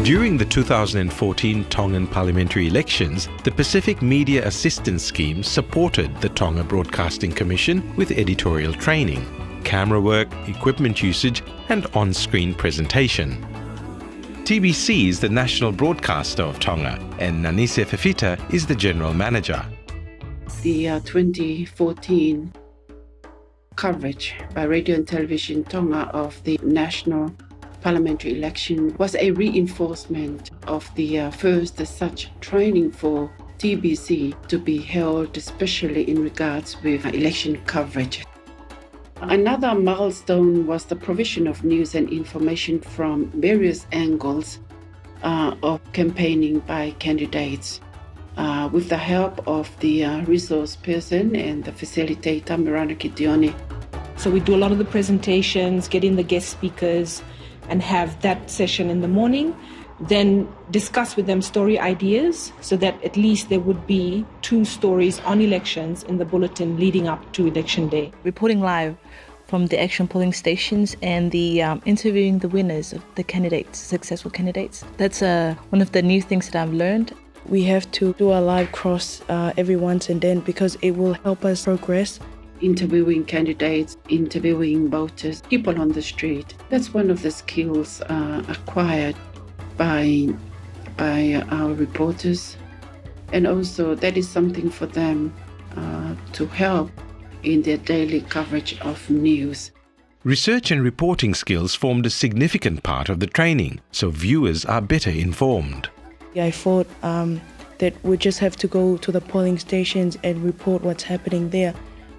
During the 2014 Tongan Parliamentary Elections, the Pacific Media Assistance Scheme supported the Tonga Broadcasting Commission with editorial training, camera work, equipment usage and on-screen presentation. TBC is the national broadcaster of Tonga and Nanise Fefita is the general manager. The 2014 coverage by Radio and Television Tonga of the national parliamentary election was a reinforcement of the first such training for TBC to be held, especially in regards with election coverage. Another milestone was the provision of news and information from various angles of campaigning by candidates. With the help of the resource person and the facilitator, Miranda Kitione. So we do a lot of the presentations, get in the guest speakers and have that session in the morning, then discuss with them story ideas so that at least there would be 2 stories on elections in the bulletin leading up to election day. Reporting live from the action polling stations and the interviewing the winners of the candidates, successful candidates. That's one of the new things that I've learned. We have to do a live cross every once and then because it will help us progress. Interviewing candidates, interviewing voters, people on the street. That's one of the skills acquired by our reporters. And also that is something for them to help in their daily coverage of news. Research and reporting skills formed a significant part of the training, so viewers are better informed. I thought that we just have to go to the polling stations and report what's happening there.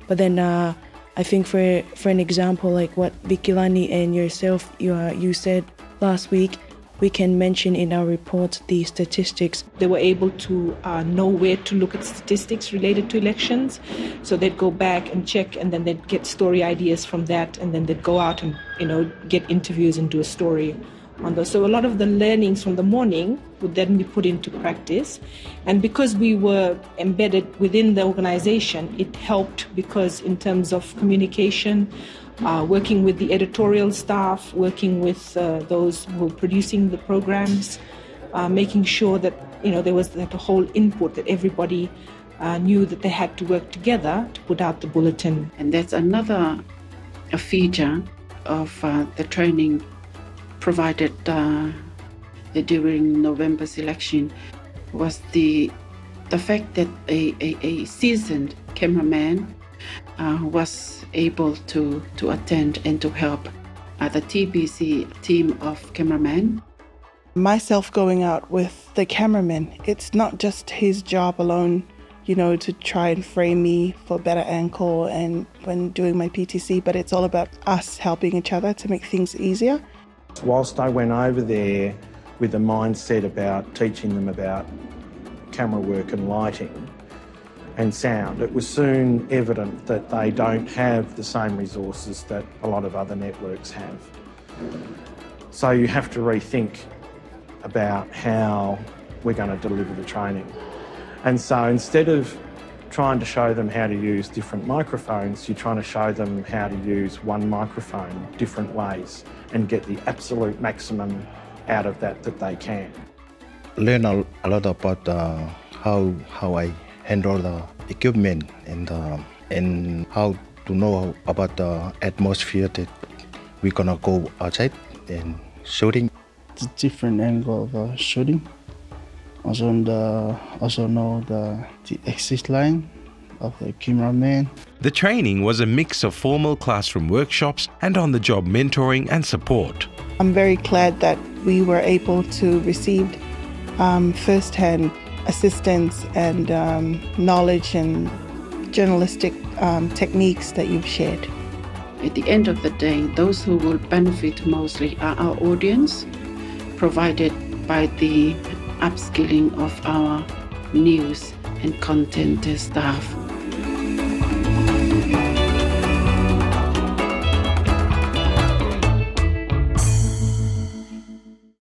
But then I think for an example, like what Vikilani and yourself, you said last week, we can mention in our reports the statistics. They were able to know where to look at statistics related to elections. So they'd go back and check and then they'd get story ideas from that and then they'd go out and get interviews and do a story on those. So a lot of the learnings from the morning would then be put into practice. And because we were embedded within the organization, it helped because in terms of communication, working with the editorial staff, working with those who were producing the programs, making sure that there was that whole input that everybody knew that they had to work together to put out the bulletin. And that's another feature of the training provided during November's election was the fact that a seasoned cameraman was able to attend and to help the TBC team of cameramen. Myself going out with the cameraman, it's not just his job alone, to try and frame me for better angle and when doing my PTC, but it's all about us helping each other to make things easier. Whilst I went over there with a mindset about teaching them about camera work and lighting and sound, it was soon evident that they don't have the same resources that a lot of other networks have. So you have to rethink about how we're going to deliver the training. And so instead of trying to show them how to use different microphones, you're trying to show them how to use one microphone different ways and get the absolute maximum out of that they can. Learn a lot about how I handle the equipment and how to know about the atmosphere that we're gonna go outside and shooting. It's a different angle of shooting. Also know the exit line of the cameraman. The training was a mix of formal classroom workshops and on-the-job mentoring and support. I'm very glad that we were able to receive first-hand assistance and knowledge and journalistic techniques that you've shared. At the end of the day, those who will benefit mostly are our audience, provided by the upskilling of our news and content staff.